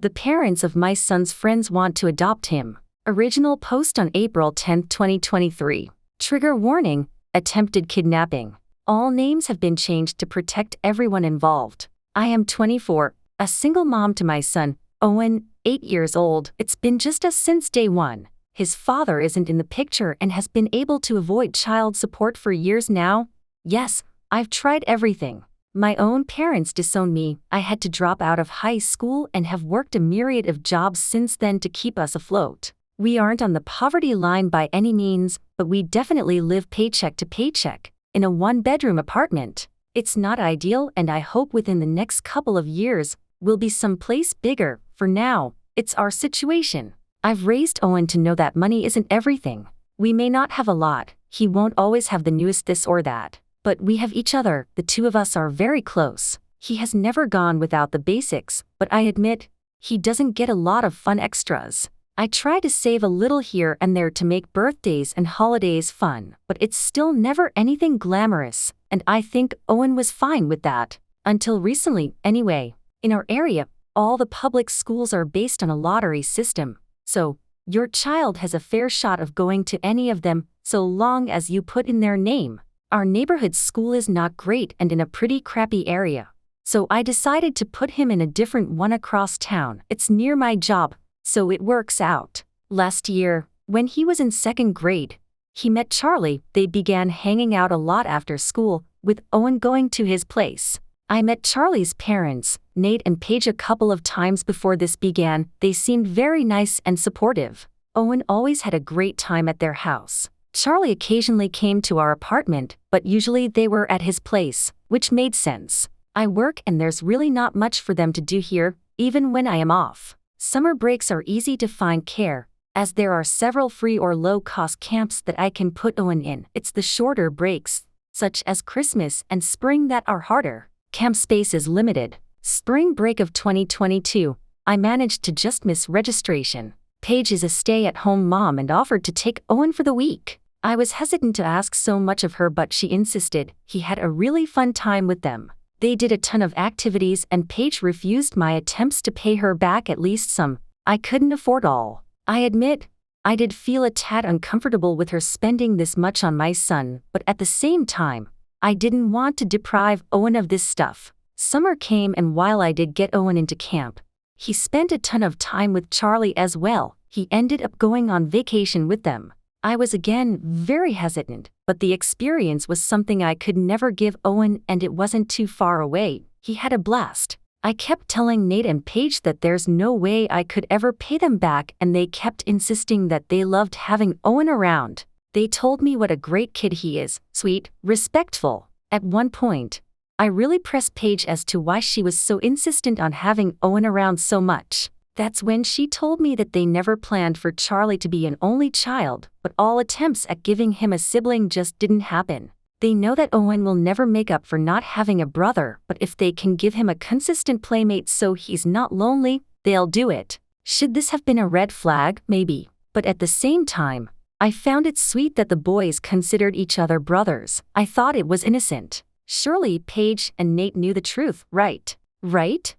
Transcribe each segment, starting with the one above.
The parents of my son's friends want to adopt him. Original post on April 10, 2023. Trigger warning, attempted kidnapping. All names have been changed to protect everyone involved. I am 24, a single mom to my son, Owen, 8 years old. It's been just us since day one. His father isn't in the picture and has been able to avoid child support for years now. Yes, I've tried everything. My own parents disowned me. I had to drop out of high school and have worked a myriad of jobs since then to keep us afloat. We aren't on the poverty line by any means, but we definitely live paycheck to paycheck, in a one-bedroom apartment. It's not ideal, and I hope within the next couple of years, we'll be someplace bigger. For now, it's our situation. I've raised Owen to know that money isn't everything. We may not have a lot, he won't always have the newest this or that, but we have each other. The two of us are very close. He has never gone without the basics, but I admit, he doesn't get a lot of fun extras. I try to save a little here and there to make birthdays and holidays fun, but it's still never anything glamorous, and I think Owen was fine with that. Until recently, anyway. In our area, all the public schools are based on a lottery system, so your child has a fair shot of going to any of them, so long as you put in their name. Our neighborhood school is not great and in a pretty crappy area, so I decided to put him in a different one across town. It's near my job, so it works out. Last year, when he was in 2nd grade, he met Charlie. They began hanging out a lot after school, with Owen going to his place. I met Charlie's parents, Nate and Paige, a couple of times before this began. They seemed very nice and supportive. Owen always had a great time at their house. Charlie occasionally came to our apartment, but usually they were at his place, which made sense. I work and there's really not much for them to do here, even when I am off. Summer breaks are easy to find care, as there are several free or low-cost camps that I can put Owen in. It's the shorter breaks, such as Christmas and spring, that are harder. Camp space is limited. Spring break of 2022, I managed to just miss registration. Paige is a stay-at-home mom and offered to take Owen for the week. I was hesitant to ask so much of her, but she insisted. He had a really fun time with them. They did a ton of activities and Paige refused my attempts to pay her back at least some. I couldn't afford all. I admit, I did feel a tad uncomfortable with her spending this much on my son, but at the same time, I didn't want to deprive Owen of this stuff. Summer came, and while I did get Owen into camp, he spent a ton of time with Charlie as well. He ended up going on vacation with them. I was again very hesitant, but the experience was something I could never give Owen, and it wasn't too far away. He had a blast. I kept telling Nate and Paige that there's no way I could ever pay them back, and they kept insisting that they loved having Owen around. They told me what a great kid he is, sweet, respectful. At one point, I really pressed Paige as to why she was so insistent on having Owen around so much. That's when she told me that they never planned for Charlie to be an only child, but all attempts at giving him a sibling just didn't happen. They know that Owen will never make up for not having a brother, but if they can give him a consistent playmate so he's not lonely, they'll do it. Should this have been a red flag? Maybe. But at the same time, I found it sweet that the boys considered each other brothers. I thought it was innocent. Surely Paige and Nate knew the truth, right? Right?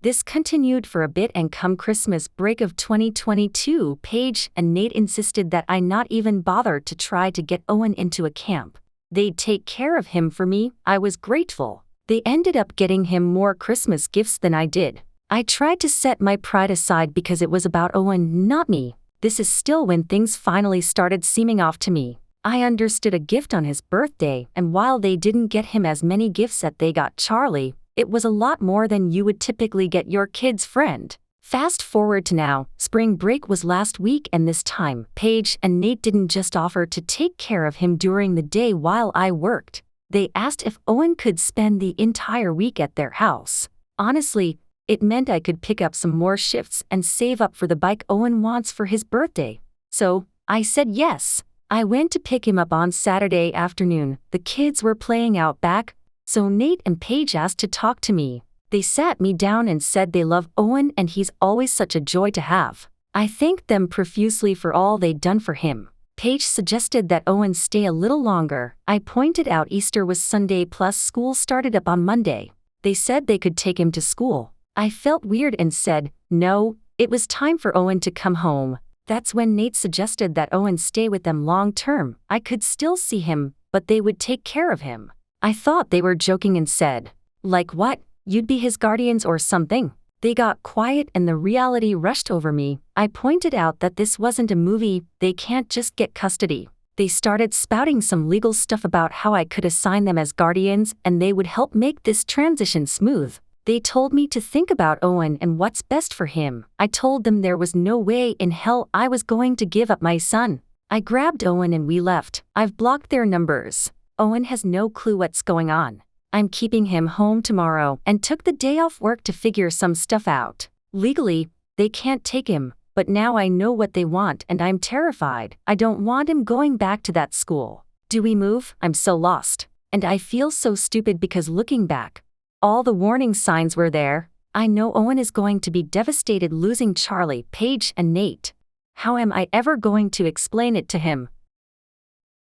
This continued for a bit, and come Christmas break of 2022, Paige and Nate insisted that I not even bother to try to get Owen into a camp. They'd take care of him for me. I was grateful. They ended up getting him more Christmas gifts than I did. I tried to set my pride aside because it was about Owen, not me. This is still when things finally started seeming off to me. I understood a gift on his birthday, and while they didn't get him as many gifts as they got Charlie, it was a lot more than you would typically get your kid's friend. Fast forward to now, spring break was last week, and this time, Paige and Nate didn't just offer to take care of him during the day while I worked. They asked if Owen could spend the entire week at their house. Honestly, it meant I could pick up some more shifts and save up for the bike Owen wants for his birthday. So, I said yes. I went to pick him up on Saturday afternoon. The kids were playing out back, so Nate and Paige asked to talk to me. They sat me down and said they love Owen and he's always such a joy to have. I thanked them profusely for all they'd done for him. Paige suggested that Owen stay a little longer. I pointed out Easter was Sunday plus school started up on Monday. They said they could take him to school. I felt weird and said, No, it was time for Owen to come home. That's when Nate suggested that Owen stay with them long term. I could still see him, but they would take care of him. I thought they were joking and said, "Like what? You'd be his guardians or something?" They got quiet and the reality rushed over me. I pointed out that this wasn't a movie, they can't just get custody. They started spouting some legal stuff about how I could assign them as guardians and they would help make this transition smooth. They told me to think about Owen and what's best for him. I told them there was no way in hell I was going to give up my son. I grabbed Owen and we left. I've blocked their numbers. Owen has no clue what's going on. I'm keeping him home tomorrow and took the day off work to figure some stuff out. Legally, they can't take him, but now I know what they want and I'm terrified. I don't want him going back to that school. Do we move? I'm so lost. And I feel so stupid because looking back, all the warning signs were there. I know Owen is going to be devastated losing Charlie, Paige, and Nate. How am I ever going to explain it to him?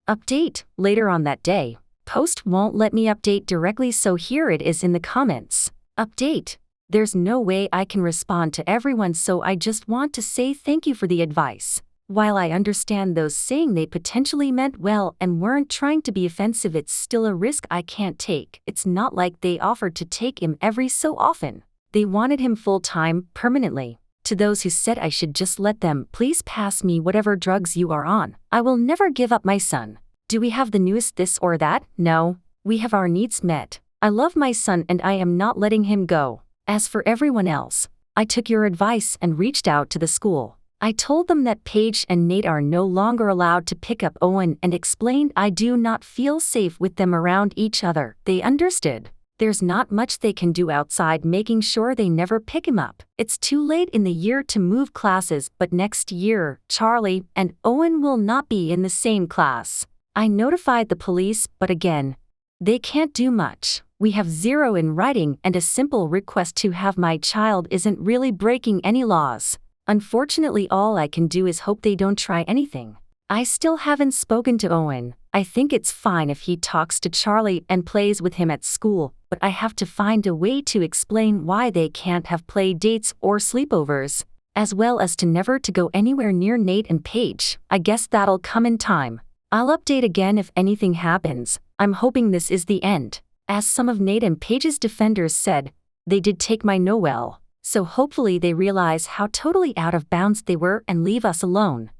Update. Later on that day, Post won't let me update directly, so here it is in the comments. Update. There's no way I can respond to everyone, so I just want to say thank you for the advice. While I understand those saying they potentially meant well and weren't trying to be offensive, it's still a risk I can't take. It's not like they offered to take him every so often. They wanted him full-time, permanently. To those who said I should just let them, please pass me whatever drugs you are on. I will never give up my son. Do we have the newest this or that? No. We have our needs met. I love my son and I am not letting him go. As for everyone else, I took your advice and reached out to the school. I told them that Paige and Nate are no longer allowed to pick up Owen and explained I do not feel safe with them around each other. They understood. There's not much they can do outside making sure they never pick him up. It's too late in the year to move classes, but next year, Charlie and Owen will not be in the same class. I notified the police, but again, they can't do much. We have zero in writing and a simple request to have my child isn't really breaking any laws. Unfortunately, all I can do is hope they don't try anything. I still haven't spoken to Owen. I think it's fine if he talks to Charlie and plays with him at school, but I have to find a way to explain why they can't have play dates or sleepovers, as well as to never to go anywhere near Nate and Paige. I guess that'll come in time. I'll update again if anything happens. I'm hoping this is the end. As some of Nate and Paige's defenders said, they did take my Noel, so hopefully they realize how totally out of bounds they were and leave us alone.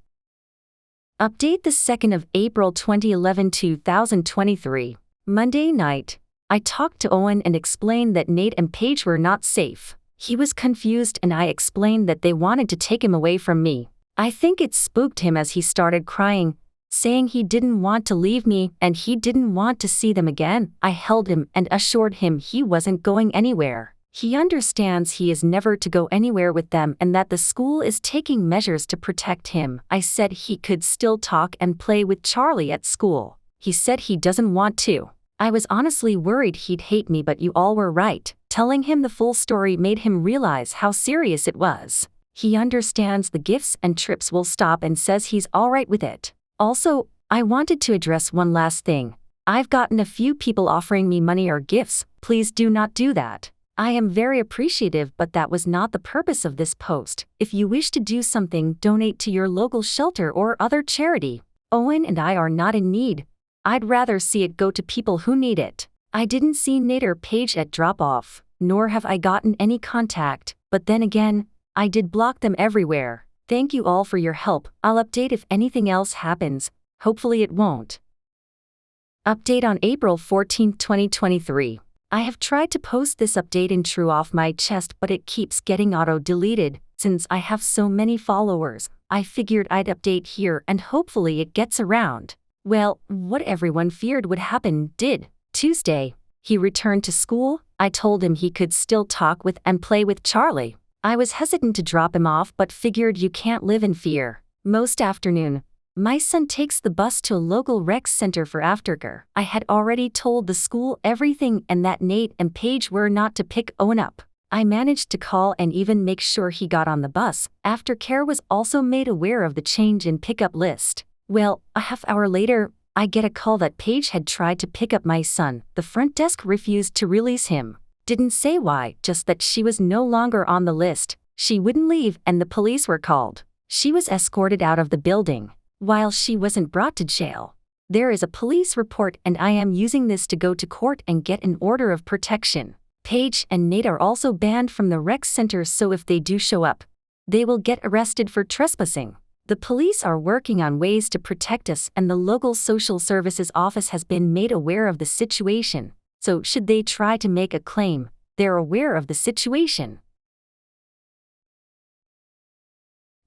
Update the 2nd of April 2023. Monday night. I talked to Owen and explained that Nate and Paige were not safe. He was confused and I explained that they wanted to take him away from me. I think it spooked him as he started crying, saying he didn't want to leave me and he didn't want to see them again. I held him and assured him he wasn't going anywhere. He understands he is never to go anywhere with them and that the school is taking measures to protect him. I said he could still talk and play with Charlie at school. He said he doesn't want to. I was honestly worried he'd hate me, but you all were right. Telling him the full story made him realize how serious it was. He understands the gifts and trips will stop and says he's alright with it. Also, I wanted to address one last thing. I've gotten a few people offering me money or gifts. Please do not do that. I am very appreciative, but that was not the purpose of this post. If you wish to do something, donate to your local shelter or other charity. Owen and I are not in need. I'd rather see it go to people who need it. I didn't see Nate or Paige at drop-off, nor have I gotten any contact, but then again, I did block them everywhere. Thank you all for your help. I'll update if anything else happens. Hopefully it won't. Update on April 14, 2023. I have tried to post this update in True off my chest, but it keeps getting auto-deleted. Since I have so many followers, I figured I'd update here and hopefully it gets around. Well, what everyone feared would happen did. Tuesday, he returned to school. I told him he could still talk with and play with Charlie. I was hesitant to drop him off but figured you can't live in fear. Most afternoon, my son takes the bus to a local rec center for aftercare. I had already told the school everything and that Nate and Paige were not to pick Owen up. I managed to call and even make sure he got on the bus. Aftercare was also made aware of the change in pickup list. Well, a half hour later, I get a call that Paige had tried to pick up my son. The front desk refused to release him. Didn't say why, just that she was no longer on the list. She wouldn't leave and the police were called. She was escorted out of the building. While she wasn't brought to jail, there is a police report and I am using this to go to court and get an order of protection. Paige and Nate are also banned from the rec center, so if they do show up, they will get arrested for trespassing. The police are working on ways to protect us and the local social services office has been made aware of the situation, so should they try to make a claim, they're aware of the situation.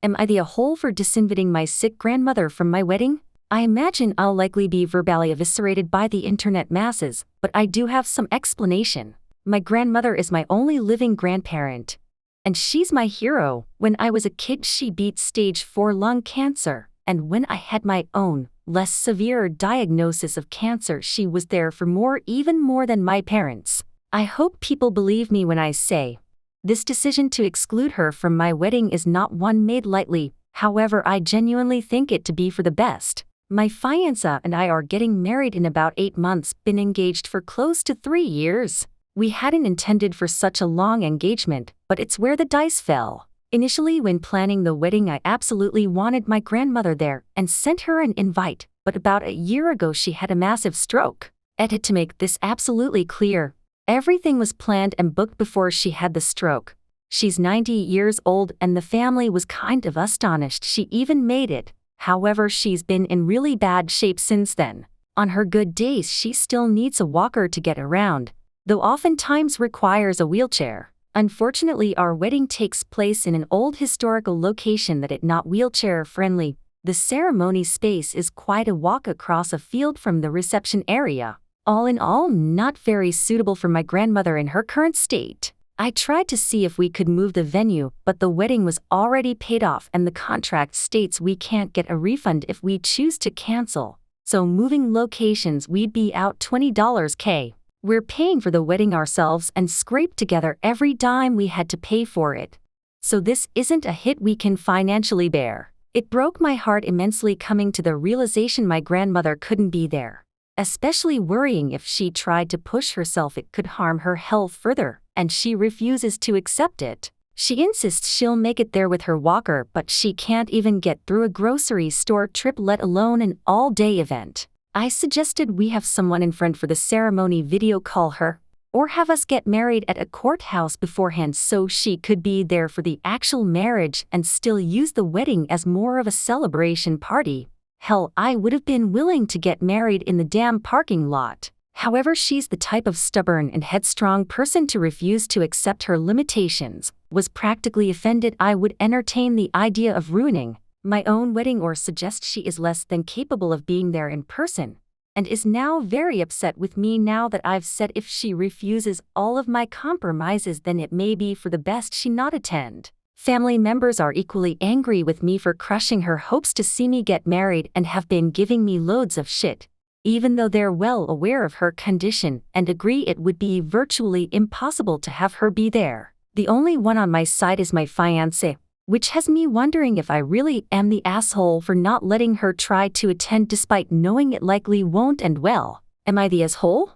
Am I the a-hole for disinviting my sick grandmother from my wedding? I imagine I'll likely be verbally eviscerated by the internet masses, but I do have some explanation. My grandmother is my only living grandparent. And she's my hero. When I was a kid, she beat stage 4 lung cancer, and when I had my own, less severe diagnosis of cancer, she was there for even more than my parents. I hope people believe me when I say, this decision to exclude her from my wedding is not one made lightly, however I genuinely think it to be for the best. My fiancé and I are getting married in about 8 months, been engaged for close to 3 years. We hadn't intended for such a long engagement, but it's where the dice fell. Initially, when planning the wedding, I absolutely wanted my grandmother there and sent her an invite, but about a year ago she had a massive stroke. Edit: to make this absolutely clear, everything was planned and booked before she had the stroke. She's 90 years old and the family was kind of astonished she even made it. However, she's been in really bad shape since then. On her good days, she still needs a walker to get around, though oftentimes requires a wheelchair. Unfortunately, our wedding takes place in an old historical location that is not wheelchair friendly. The ceremony space is quite a walk across a field from the reception area. All in all, not very suitable for my grandmother in her current state. I tried to see if we could move the venue, but the wedding was already paid off and the contract states we can't get a refund if we choose to cancel. So moving locations, we'd be out $20K. We're paying for the wedding ourselves and scraped together every dime we had to pay for it. So this isn't a hit we can financially bear. It broke my heart immensely coming to the realization my grandmother couldn't be there. Especially worrying if she tried to push herself it could harm her health further, and she refuses to accept it. She insists she'll make it there with her walker, but she can't even get through a grocery store trip, let alone an all-day event. I suggested we have someone in front for the ceremony video call her, or have us get married at a courthouse beforehand so she could be there for the actual marriage and still use the wedding as more of a celebration party. Hell, I would have been willing to get married in the damn parking lot. However, she's the type of stubborn and headstrong person to refuse to accept her limitations. Was practically offended I would entertain the idea of ruining my own wedding or suggest she is less than capable of being there in person, and is now very upset with me now that I've said if she refuses all of my compromises then it may be for the best she not attend. Family members are equally angry with me for crushing her hopes to see me get married and have been giving me loads of shit, even though they're well aware of her condition and agree it would be virtually impossible to have her be there. The only one on my side is my fiancé, which has me wondering if I really am the asshole for not letting her try to attend despite knowing it likely won't end well. Am I the asshole?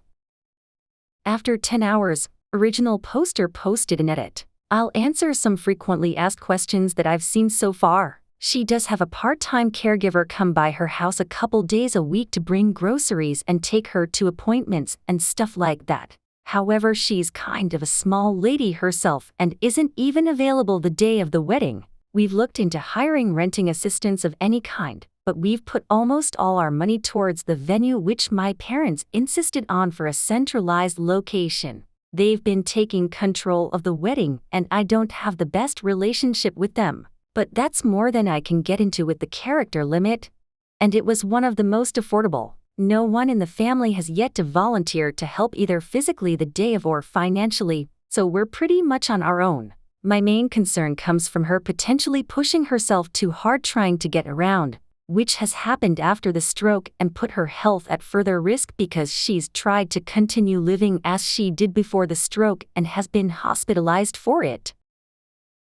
After 10 hours, original poster posted and edit. I'll answer some frequently asked questions that I've seen so far. She does have a part-time caregiver come by her house a couple days a week to bring groceries and take her to appointments and stuff like that. However, she's kind of a small lady herself and isn't even available the day of the wedding. We've looked into hiring renting assistance of any kind, but we've put almost all our money towards the venue, which my parents insisted on for a centralized location. They've been taking control of the wedding and I don't have the best relationship with them, but that's more than I can get into with the character limit. And it was one of the most affordable. No one in the family has yet to volunteer to help either physically the day of or financially, so we're pretty much on our own. My main concern comes from her potentially pushing herself too hard trying to get around, which has happened after the stroke and put her health at further risk because she's tried to continue living as she did before the stroke and has been hospitalized for it.